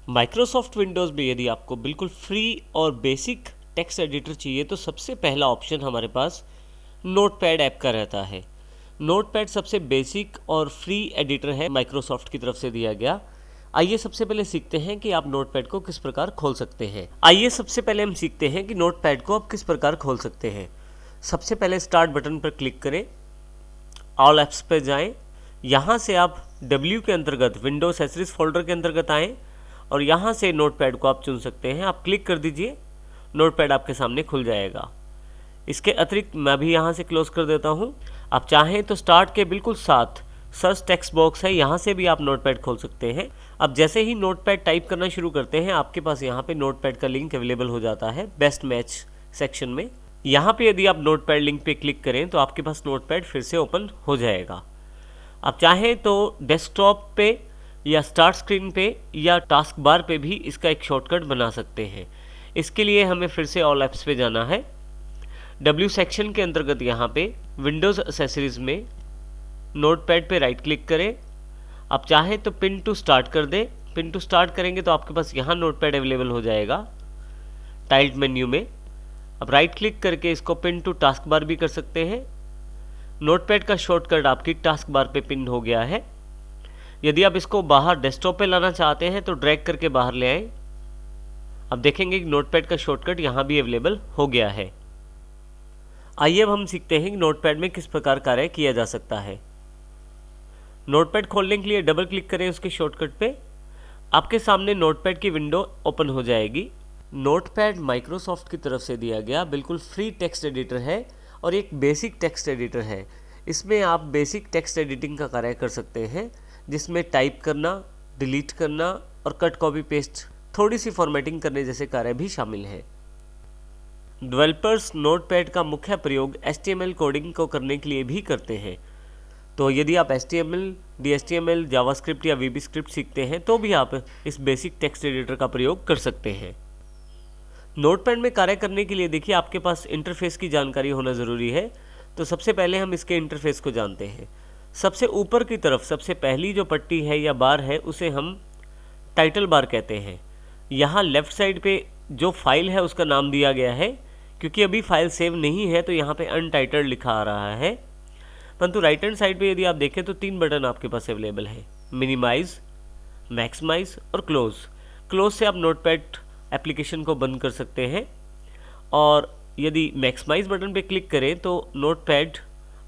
Microsoft Windows में यदि आपको बिल्कुल फ्री और बेसिक टेक्स्ट एडिटर चाहिए तो सबसे पहला ऑप्शन हमारे पास नोटपैड ऐप का रहता है। नोटपैड सबसे बेसिक और फ्री एडिटर है, माइक्रोसॉफ्ट की तरफ से दिया गया। आइए सबसे पहले सीखते हैं कि आप नोटपैड को किस प्रकार खोल सकते हैं। आइए सबसे पहले हम सीखते हैं कि नोटपैड को आप किस प्रकार खोल सकते हैं। सबसे पहले स्टार्ट बटन पर क्लिक करें, ऑल ऐप्स पर जाएं। यहाँ से आप W के अंतर्गत विंडोज एक्सेसरीज फोल्डर के अंतर्गत आएँ और यहाँ से नोटपैड को आप चुन सकते हैं। आप क्लिक कर दीजिए, नोटपैड आपके सामने खुल जाएगा। इसके अतिरिक्त मैं भी यहाँ से क्लोज कर देता हूँ। आप चाहें तो स्टार्ट के बिल्कुल साथ सर्च टेक्स्ट बॉक्स है, यहाँ से भी आप नोटपैड खोल सकते हैं। अब जैसे ही नोटपैड टाइप करना शुरू करते हैं, आपके पास यहाँ पे नोटपैड का लिंक अवेलेबल हो जाता है बेस्ट मैच सेक्शन में। यहाँ पे यदि आप नोटपैड लिंक पे क्लिक करें तो आपके पास नोटपैड फिर से ओपन हो जाएगा। आप चाहें तो डेस्कटॉप पे या स्टार्ट स्क्रीन पे या टास्क बार पे भी इसका एक शॉर्टकट बना सकते हैं। इसके लिए हमें फिर से ऑल ऐप्स पे जाना है। W सेक्शन के अंतर्गत यहाँ पे विंडोज़ एक्सेसरीज में नोटपैड पे राइट क्लिक करें। आप चाहें तो पिन टू स्टार्ट कर दें। पिन टू स्टार्ट करेंगे तो आपके पास यहाँ नोटपैड अवेलेबल हो जाएगा टाइल्ड मेन्यू में। अब राइट क्लिक करके इसको पिन टू टास्क बार भी कर सकते हैं। नोटपैड का शॉर्टकट आपकी टास्क बार पे पिन हो गया है। यदि आप इसको बाहर डेस्कटॉप पे लाना चाहते हैं तो ड्रैग करके बाहर ले आएं। अब देखेंगे कि नोटपैड का शॉर्टकट यहाँ भी अवेलेबल हो गया है। आइए अब हम सीखते हैं कि नोटपैड में किस प्रकार कार्य किया जा सकता है। नोटपैड खोलने के लिए डबल क्लिक करें उसके शॉर्टकट पे। आपके सामने नोटपैड की विंडो ओपन हो जाएगी। नोटपैड माइक्रोसॉफ्ट की तरफ से दिया गया बिल्कुल फ्री टेक्स्ट एडिटर है और एक बेसिक टेक्स्ट एडिटर है। इसमें आप बेसिक टेक्स्ट एडिटिंग का कार्य कर सकते हैं, जिसमें टाइप करना, डिलीट करना और कट कॉपी पेस्ट, थोड़ी सी फॉर्मेटिंग करने जैसे कार्य भी शामिल हैं। डेवलपर्स नोटपैड का मुख्य प्रयोग HTML कोडिंग को करने के लिए भी करते हैं। तो यदि आप HTML, DHTML, जावास्क्रिप्ट या VB स्क्रिप्ट सीखते हैं तो भी आप इस बेसिक टेक्स्ट एडिटर का प्रयोग कर सकते हैं। नोटपैड में कार्य करने के लिए देखिए आपके पास इंटरफेस की जानकारी होना ज़रूरी है। तो सबसे पहले हम इसके इंटरफेस को जानते हैं। सबसे ऊपर की तरफ सबसे पहली जो पट्टी है या बार है उसे हम टाइटल बार कहते हैं। यहाँ लेफ़्ट साइड पे जो फाइल है उसका नाम दिया गया है। क्योंकि अभी फाइल सेव नहीं है तो यहाँ पे अनटाइटल्ड लिखा आ रहा है। परंतु राइट हैंड साइड पे यदि आप देखें तो 3 बटन आपके पास अवेलेबल है, मिनिमाइज, मैक्सिमाइज और क्लोज। क्लोज से आप नोटपैड एप्लीकेशन को बंद कर सकते हैं और यदि मैक्सिमाइज बटन पे क्लिक करें तो नोटपैड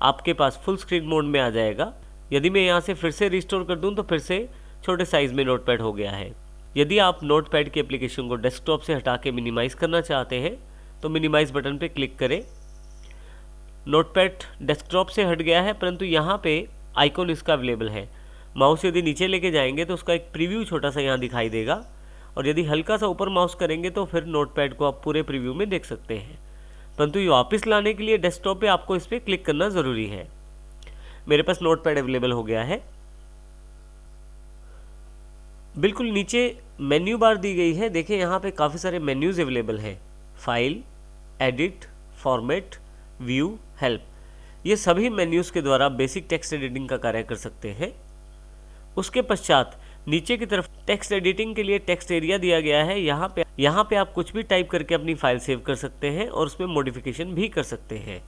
आपके पास फुल स्क्रीन मोड में आ जाएगा। यदि मैं यहाँ से फिर से रिस्टोर कर दूँ तो फिर से छोटे साइज़ में नोटपैड हो गया है। यदि आप नोटपैड की एप्लीकेशन को डेस्कटॉप से हटा के मिनिमाइज़ करना चाहते हैं तो मिनिमाइज़ बटन पे क्लिक करें। नोटपैड डेस्कटॉप से हट गया है परंतु यहाँ पे आइकॉन इसका अवेलेबल है। माउस यदि नीचे लेके जाएंगे तो उसका एक प्रीव्यू छोटा सा यहाँ दिखाई देगा और यदि हल्का सा ऊपर माउस करेंगे तो फिर नोटपैड को आप पूरे प्रीव्यू में देख सकते हैं। परंतु ये वापस लाने के लिए डेस्कटॉप पे आपको इस पर क्लिक करना ज़रूरी है। मेरे पास नोटपैड अवेलेबल हो गया है। बिल्कुल नीचे मेन्यू बार दी गई है। देखिए यहाँ पे काफ़ी सारे मेन्यूज़ अवेलेबल हैं, file, edit, format, view, help. ये सभी मेन्यूज़ के द्वारा बेसिक टेक्स्ट एडिटिंग का कार्य कर सकते हैं। उसके पश्चात नीचे की तरफ टेक्स्ट एडिटिंग के लिए टेक्स्ट एरिया दिया गया है। यहाँ पे आप कुछ भी टाइप करके अपनी फाइल सेव कर सकते हैं और उसमें मॉडिफिकेशन भी कर सकते हैं।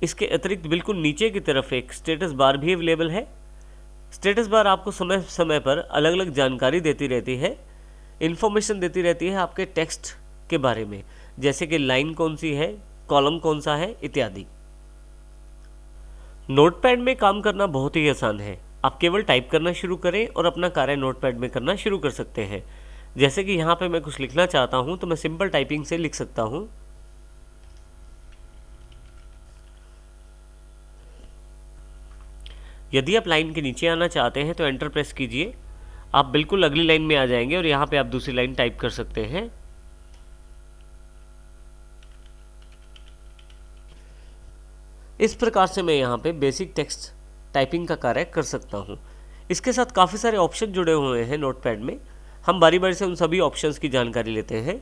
इसके अतिरिक्त बिल्कुल नीचे की तरफ एक स्टेटस बार भी अवेलेबल है। स्टेटस बार आपको समय समय पर अलग अलग जानकारी देती रहती है, इन्फॉर्मेशन देती रहती है आपके टेक्स्ट के बारे में, जैसे कि लाइन कौन सी है, कॉलम कौन सा है इत्यादि। नोटपैड में काम करना बहुत ही आसान है। आप केवल टाइप करना शुरू करें और अपना कार्य नोटपैड में करना शुरू कर सकते हैं। जैसे कि यहाँ पे मैं कुछ लिखना चाहता हूँ तो मैं सिंपल टाइपिंग से लिख सकता हूँ। यदि आप लाइन के नीचे आना चाहते हैं तो एंटर प्रेस कीजिए। आप बिल्कुल अगली लाइन में आ जाएंगे और यहाँ पे आप दूसरी लाइन टाइप कर सकते हैं। इस प्रकार से मैं यहाँ पे बेसिक टेक्स्ट टाइपिंग का कार्य कर सकता हूँ। इसके साथ काफ़ी सारे ऑप्शन जुड़े हुए हैं नोटपैड में। हम बारी बारी से उन सभी ऑप्शंस की जानकारी लेते हैं।